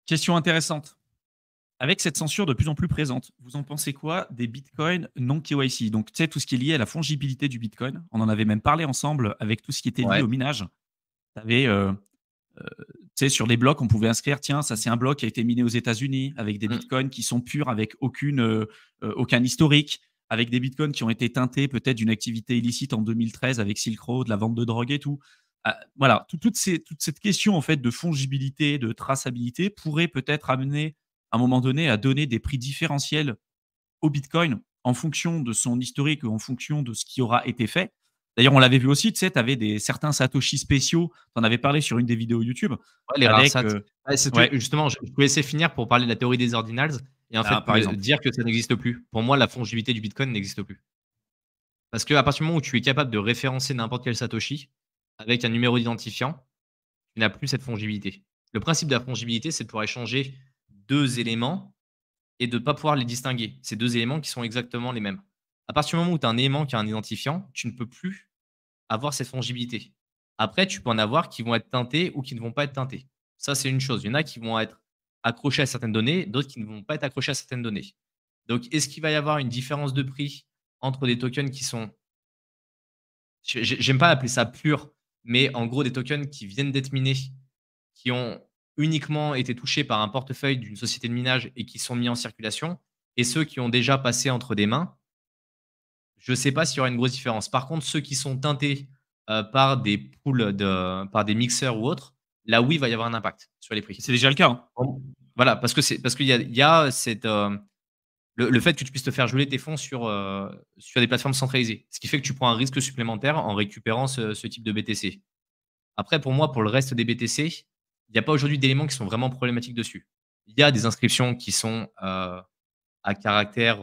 Question intéressante. Avec cette censure de plus en plus présente, vous en pensez quoi des bitcoins non KYC? Donc, tu sais, tout ce qui est lié à la fongibilité du bitcoin. On en avait même parlé ensemble avec tout ce qui était lié Ouais. au minage. Tu avais, tu sais, sur les blocs, on pouvait inscrire, tiens, ça c'est un bloc qui a été miné aux États-Unis avec des Mmh. bitcoins qui sont purs, avec aucun historique, avec des bitcoins qui ont été teintés peut-être d'une activité illicite en 2013 avec Silk Road, la vente de drogue et tout. Voilà, toute cette question en fait de fongibilité, de traçabilité pourrait peut-être amener à un moment donné à donner des prix différentiels au Bitcoin en fonction de son historique ou en fonction de ce qui aura été fait. D'ailleurs, on l'avait vu aussi, tu sais, tu avais certains Satoshi spéciaux, tu en avais parlé sur une des vidéos YouTube, Ouais, les rares avec, sats. Ouais, c'est ouais, justement, je peux laisser finir pour parler de la théorie des ordinals et en ah, fait par me exemple. dire que ça n'existe plus. Pour moi, la fongibilité du bitcoin n'existe plus. Parce qu'à partir du moment où tu es capable de référencer n'importe quel satoshi avec un numéro d'identifiant, tu n'as plus cette fongibilité. Le principe de la fongibilité, c'est de pouvoir échanger 2 éléments et de ne pas pouvoir les distinguer. Ces 2 éléments qui sont exactement les mêmes. À partir du moment où tu as un élément qui a un identifiant, tu ne peux plus avoir cette fongibilité. Après, tu peux en avoir qui vont être teintés ou qui ne vont pas être teintés. Ça, c'est une chose. Il y en a qui vont être accrochés à certaines données, d'autres qui ne vont pas être accrochés à certaines données. Donc, est-ce qu'il va y avoir une différence de prix entre des tokens qui sont, j'aime pas appeler ça pur, mais en gros des tokens qui viennent d'être minés, qui ont uniquement été touchés par un portefeuille d'une société de minage et qui sont mis en circulation, et ceux qui ont déjà passé entre des mains? Je ne sais pas s'il y aura une grosse différence. Par contre, ceux qui sont teintés, par des pools par des mixeurs ou autres, là, oui, il va y avoir un impact sur les prix. C'est déjà le cas, hein. Bon. Voilà, parce qu'il y a cette, le fait que tu puisses te faire geler tes fonds sur des plateformes centralisées. Ce qui fait que tu prends un risque supplémentaire en récupérant ce type de BTC. Après, pour moi, pour le reste des BTC, il n'y a pas aujourd'hui d'éléments qui sont vraiment problématiques dessus. Il y a des inscriptions qui sont, à caractère,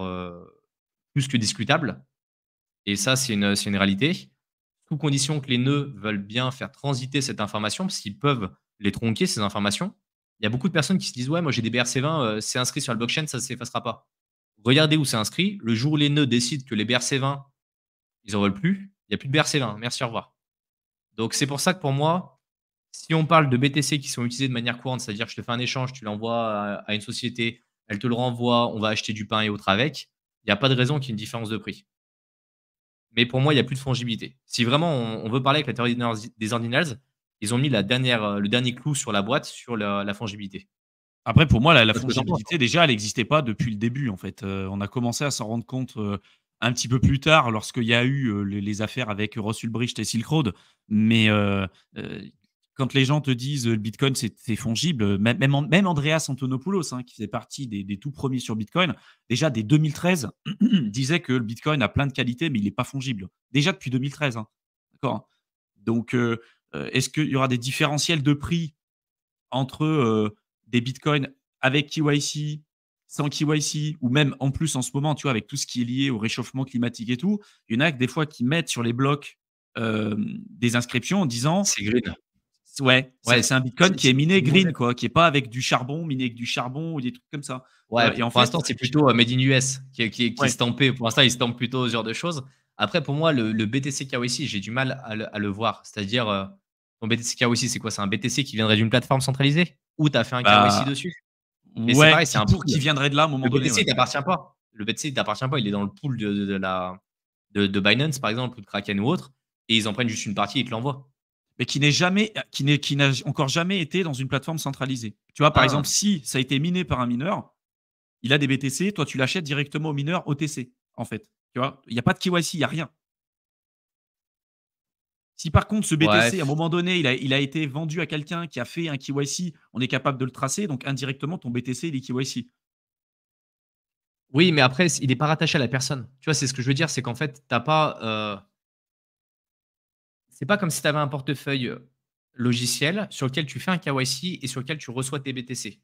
plus que discutable. Et ça, c'est une réalité. Sous condition que les nœuds veulent bien faire transiter cette information, parce qu'ils peuvent les tronquer, ces informations. Il y a beaucoup de personnes qui se disent: «Ouais, moi j'ai des BRC20, c'est inscrit sur la blockchain, ça ne s'effacera pas». Regardez où c'est inscrit. Le jour où les nœuds décident que les BRC20, ils en veulent plus, il n'y a plus de BRC20. Merci, au revoir. Donc c'est pour ça que pour moi, si on parle de BTC qui sont utilisés de manière courante, c'est-à-dire que je te fais un échange, tu l'envoies à une société, elle te le renvoie, on va acheter du pain et autres avec, il n'y a pas de raison qu'il y ait une différence de prix. Mais pour moi, il y a plus de fongibilité. Si vraiment on veut parler avec la théorie des ordinals, ils ont mis le dernier clou sur la boîte sur la fongibilité. Après, pour moi, la C'est ce que tu en penses, toi? fongibilité, déjà, elle n'existait pas depuis le début, en fait. On a commencé à s'en rendre compte un petit peu plus tard, lorsqu'il y a eu les affaires avec Russell Bricht et Silk Road. Mais euh, quand les gens te disent le Bitcoin, c'est fongible, même Andreas Antonopoulos, hein, qui faisait partie des tout premiers sur Bitcoin, déjà dès 2013, disait que le Bitcoin a plein de qualités, mais il n'est pas fongible. Déjà depuis 2013. Hein. D'accord. Donc, est-ce qu'il y aura des différentiels de prix entre des bitcoins avec KYC, sans KYC, ou même en plus en ce moment, tu vois, avec tout ce qui est lié au réchauffement climatique et tout, il y en a que des fois qui mettent sur les blocs des inscriptions en disant C'est green. ouais, Ouais, c'est un bitcoin c'est qui est c'est miné c'est green, moderne. quoi, qui est pas avec du charbon, miné avec du charbon ou des trucs comme ça. Tu Ouais, vois? Et en pour fait, l'instant, c'est plutôt, made in US qui est ouais, stampé. Pour l'instant, ils stampent plutôt ce genre de choses. Après, pour moi, le BTC KYC, j'ai du mal à le voir. C'est-à-dire, ton BTC KYC, c'est quoi? C'est un BTC qui viendrait d'une plateforme centralisée? Ou tu as fait un KYC bah, dessus? Et c'est ouais, pareil, c'est un pool. qui viendrait de là à un moment Le donné, BTC, ouais. il t'appartient pas. Le BTC, il t'appartient pas. Il est dans le pool de Binance, par exemple, ou de Kraken ou autre, et ils en prennent juste une partie et te l'envoient. Mais qui n'a encore jamais été dans une plateforme centralisée. Tu vois, par exemple, Ah! si ça a été miné par un mineur, il a des BTC, toi tu l'achètes directement au mineur OTC, en fait. Tu vois? Il y a pas de KYC, il y a rien. Si par contre ce Ouais. BTC, à un moment donné, il a été vendu à quelqu'un qui a fait un KYC, on est capable de le tracer, donc indirectement ton BTC il est KYC. Oui, mais après, il est pas rattaché à la personne. Tu vois, c'est ce que je veux dire, c'est qu'en fait, tu as pas, c'est pas comme si tu avais un portefeuille, logiciel sur lequel tu fais un KYC et sur lequel tu reçois tes BTC.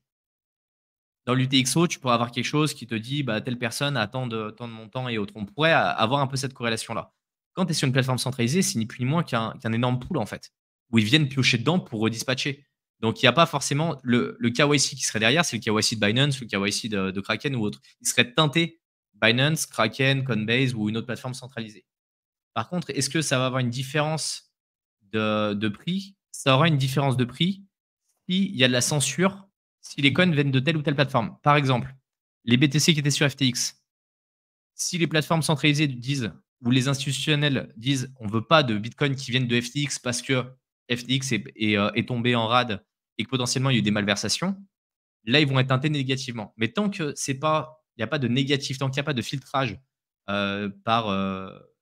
Dans l'UTXO, tu pourrais avoir quelque chose qui te dit, bah, telle personne a tant de montants et autres. On pourrait avoir un peu cette corrélation-là. Quand tu es sur une plateforme centralisée, c'est ni plus ni moins qu'un énorme pool, en fait, où ils viennent piocher dedans pour redispatcher. Donc il y a pas forcément le KYC qui serait derrière, c'est le KYC de Binance, le KYC de Kraken ou autre. Il serait teinté Binance, Kraken, Coinbase ou une autre plateforme centralisée. Par contre, est-ce que ça va avoir une différence de prix? Ça aura une différence de prix s'il y a de la censure, si les coins viennent de telle ou telle plateforme. Par exemple, les BTC qui étaient sur FTX, si les plateformes centralisées disent ou les institutionnels disent on ne veut pas de Bitcoin qui viennent de FTX parce que FTX est tombé en rade et que potentiellement il y a eu des malversations, là, ils vont être teintés négativement. Mais tant que c'est pas, il n'y a pas de négatif, tant qu'il n'y a pas de filtrage par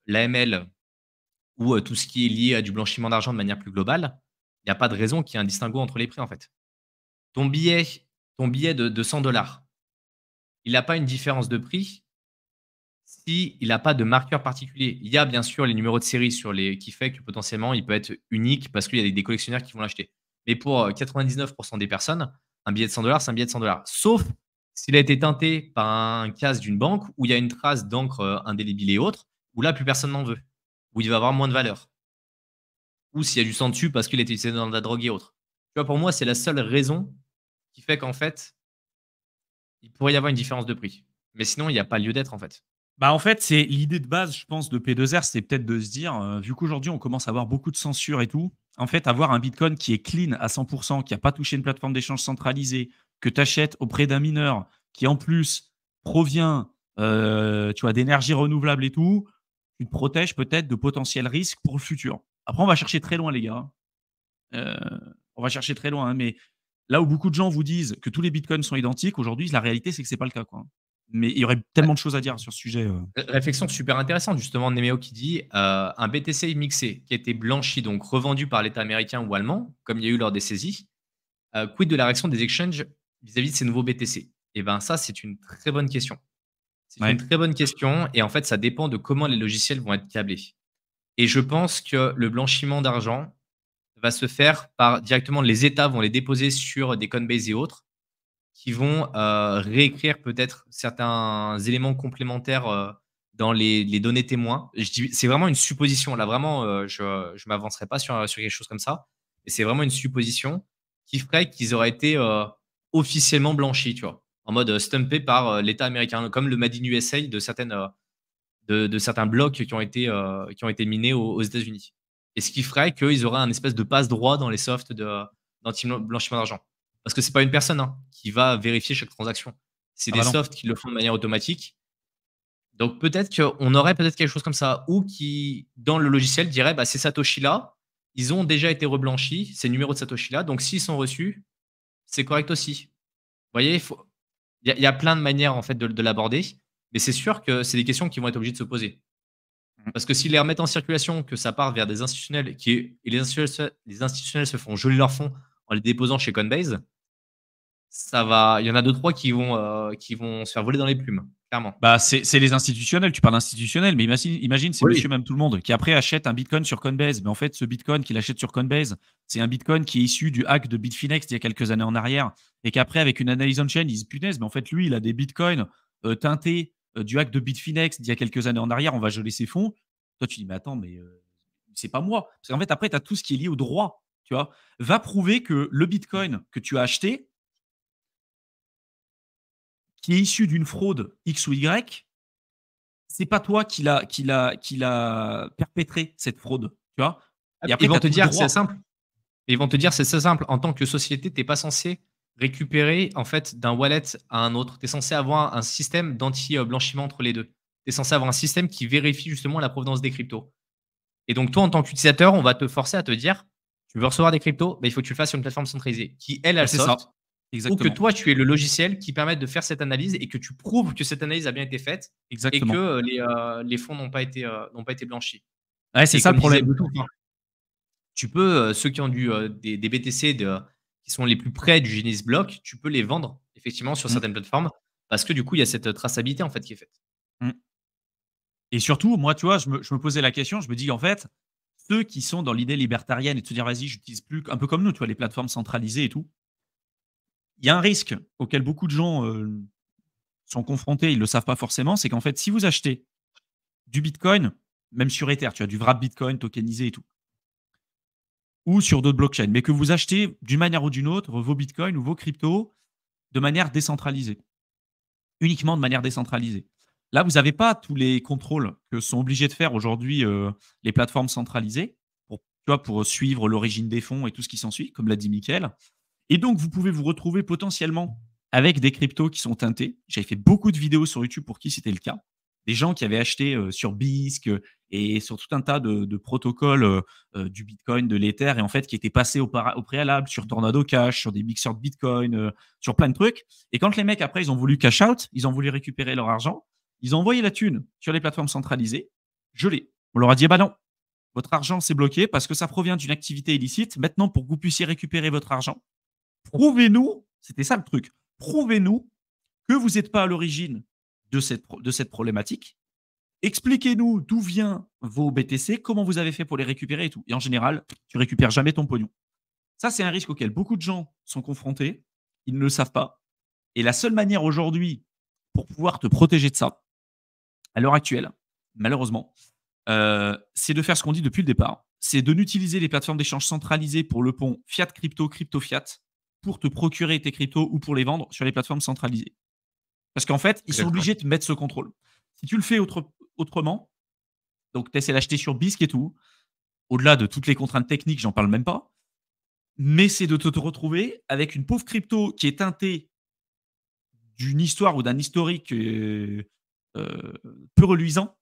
l'AML ou tout ce qui est lié à du blanchiment d'argent de manière plus globale, il n'y a pas de raison qu'il y ait un distinguo entre les prix, en fait. Ton billet, ton billet de 100 dollars, il n'a pas une différence de prix si il n'a pas de marqueur particulier. Il y a bien sûr les numéros de série qui fait que potentiellement il peut être unique parce qu'il y a des collectionneurs qui vont l'acheter. Mais pour 99% des personnes, un billet de 100 dollars, c'est un billet de 100 dollars. Sauf s'il a été teinté par un casse d'une banque où il y a une trace d'encre indélébile et autres, où là plus personne n'en veut, où il va avoir moins de valeur. Ou s'il y a du sang dessus parce qu'il a été utilisé dans de la drogue et autres. Tu vois, pour moi, c'est la seule raison qui fait qu'en fait, il pourrait y avoir une différence de prix. Mais sinon, il n'y a pas lieu d'être en fait. Bah, en fait, c'est l'idée de base, je pense, de P2R, c'est peut-être de se dire, vu qu'aujourd'hui, on commence à avoir beaucoup de censure et tout, en fait, avoir un Bitcoin qui est clean à 100%, qui n'a pas touché une plateforme d'échange centralisée, que tu achètes auprès d'un mineur, qui en plus provient tu vois, d'énergie renouvelable et tout, tu te protèges peut-être de potentiels risques pour le futur. Après, on va chercher très loin, les gars. Euh, on va chercher très loin, hein, mais là où beaucoup de gens vous disent que tous les bitcoins sont identiques, aujourd'hui, la réalité, c'est que c'est pas le cas, quoi. Mais il y aurait tellement de choses à dire sur ce sujet. Réflexion super intéressante, justement, de Nemeo qui dit un BTC mixé qui a été blanchi, donc revendu par l'État américain ou allemand, comme il y a eu lors des saisies, quid de la réaction des exchanges vis-à-vis de ces nouveaux BTC? Eh bien, ça, c'est une très bonne question. C'est une Ouais. très bonne question et en fait, ça dépend de comment les logiciels vont être câblés. Et je pense que le blanchiment d'argent va se faire par directement les États vont les déposer sur des Coinbase et autres qui vont réécrire peut-être certains éléments complémentaires dans les données témoins. C'est vraiment une supposition. Là, vraiment, je ne m'avancerai pas sur quelque chose comme ça. Et c'est vraiment une supposition qui ferait qu'ils auraient été officiellement blanchis, tu vois, en mode stumpé par l'État américain, comme le Made in USA de certains blocs qui ont été minés aux États-Unis. Et ce qui ferait qu'ils auraient un espèce de passe-droit dans les softs d'anti-blanchiment d'argent. Parce que c'est pas une personne qui va vérifier chaque transaction. C'est Ah des bah non. softs qui le font de manière automatique. Donc peut-être qu'on aurait peut-être quelque chose comme ça, ou qui, dans le logiciel, dirait bah, ces Satoshi-là, ils ont déjà été reblanchis, ces numéros de Satoshi-là, donc s'ils sont reçus, c'est correct aussi. Vous voyez, il y a plein de manières en fait de l'aborder, mais c'est sûr que c'est des questions qui vont être obligées de se poser. Parce que s'ils les remettent en circulation, que ça part vers des institutionnels, et les institutionnels se font geler leur fonds en les déposant chez Coinbase, il y en a deux, trois qui vont se faire voler dans les plumes, clairement. Bah, c'est les institutionnels, tu parles institutionnels, mais imagine c'est Oui. monsieur même tout le monde qui après achète un bitcoin sur Coinbase. Mais en fait, ce bitcoin qu'il achète sur Coinbase, c'est un bitcoin qui est issu du hack de Bitfinex il y a quelques années en arrière. Et qu'après, avec une analyse on-chain, ils disent punaise, mais en fait, lui, il a des bitcoins teintés du hack de Bitfinex d'il y a quelques années en arrière, on va geler ses fonds. Toi, tu dis, mais attends, mais c'est pas moi. Parce qu'en fait, après, tu as tout ce qui est lié au droit. Tu vois, va prouver que le bitcoin que tu as acheté, qui est issu d'une fraude X ou Y, c'est pas toi qui l'a perpétré cette fraude, tu vois. Et après, Ils tu vont as te tout le dire que c'est droit. simple. Ils vont te dire c'est ça simple. En tant que société, tu n'es pas censé récupérer en fait d'un wallet à un autre. Tu es censé avoir un système d'anti-blanchiment entre les deux. Tu es censé avoir un système qui vérifie justement la provenance des cryptos. Et donc, toi, en tant qu'utilisateur, on va te forcer à te dire tu veux recevoir des cryptos, bah, il faut que tu le fasses sur une plateforme centralisée qui, elle, a Bah, le c'est ça, soft, ou que exactement. toi, tu aies le logiciel qui permette de faire cette analyse et que tu prouves que cette analyse a bien été faite et que Exactement. les fonds n'ont pas été blanchis. Ouais, c'est Et ça le comme disait problème. Bluetooth, tu peux, ceux qui ont des BTC qui sont les plus près du Genesis Block, tu peux les vendre effectivement sur Mm, certaines plateformes parce que du coup, il y a cette traçabilité en fait qui est faite. mm. Et surtout, moi, tu vois, je me posais la question, je me dis, en fait, ceux qui sont dans l'idée libertarienne et de se dire, vas-y, j'utilise plus, un peu comme nous, tu vois, les plateformes centralisées et tout, il y a un risque auquel beaucoup de gens sont confrontés, ils ne le savent pas forcément, c'est qu'en fait, si vous achetez du Bitcoin, même sur Ether, tu as du wrap Bitcoin tokenisé et tout, ou sur d'autres blockchains, mais que vous achetez d'une manière ou d'une autre vos bitcoins ou vos cryptos de manière décentralisée, uniquement de manière décentralisée. Là, vous n'avez pas tous les contrôles que sont obligés de faire aujourd'hui les plateformes centralisées pour, tu vois, pour suivre l'origine des fonds et tout ce qui s'ensuit, comme l'a dit Mickaël. Et donc, vous pouvez vous retrouver potentiellement avec des cryptos qui sont teintés. J'avais fait beaucoup de vidéos sur YouTube pour qui c'était le cas. Des gens qui avaient acheté sur Bisq et sur tout un tas de protocoles du Bitcoin, de l'Ether, et en fait qui étaient passés au préalable sur Tornado Cash, sur des mixeurs de Bitcoin, sur plein de trucs. Et quand les mecs, après, ils ont voulu cash out, ils ont voulu récupérer leur argent, ils ont envoyé la thune sur les plateformes centralisées, gelée. On leur a dit, bah non, votre argent, c'est bloqué parce que ça provient d'une activité illicite. Maintenant, pour que vous puissiez récupérer votre argent, prouvez-nous, c'était ça le truc, prouvez-nous que vous n'êtes pas à l'origine de cette problématique. Expliquez-nous d'où viennent vos BTC, comment vous avez fait pour les récupérer et tout. Et en général, tu récupères jamais ton pognon. Ça, c'est un risque auquel beaucoup de gens sont confrontés. Ils ne le savent pas. Et la seule manière aujourd'hui pour pouvoir te protéger de ça, à l'heure actuelle, malheureusement, c'est de faire ce qu'on dit depuis le départ. C'est de n'utiliser les plateformes d'échange centralisées pour le pont fiat crypto, crypto fiat, pour te procurer tes cryptos ou pour les vendre sur les plateformes centralisées. Parce qu'en fait, ils sont Exactement. obligés de mettre ce contrôle. Si tu le fais autrement, donc tu essaies d'acheter sur Bisq et tout, au-delà de toutes les contraintes techniques, j'en parle même pas, mais c'est de te retrouver avec une pauvre crypto qui est teintée d'une histoire ou d'un historique peu reluisant,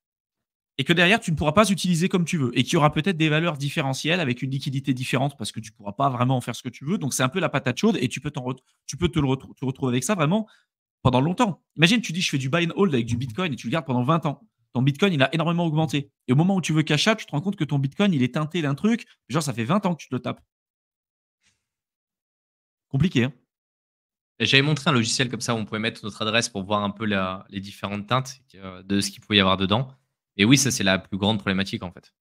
et que derrière, tu ne pourras pas utiliser comme tu veux, et qui aura peut-être des valeurs différentielles avec une liquidité différente parce que tu ne pourras pas vraiment en faire ce que tu veux. Donc, c'est un peu la patate chaude et tu peux te retrouver avec ça vraiment pendant longtemps. Imagine, tu dis, je fais du buy and hold avec du Bitcoin et tu le gardes pendant 20 ans. Ton Bitcoin, il a énormément augmenté. Et au moment où tu veux cash out, tu te rends compte que ton Bitcoin, il est teinté d'un truc. Genre, ça fait 20 ans que tu te le tapes. Compliqué, hein. Et j'avais montré un logiciel comme ça où on pouvait mettre notre adresse pour voir un peu les différentes teintes de ce qu'il pouvait y avoir dedans. Et oui, ça, c'est la plus grande problématique en fait.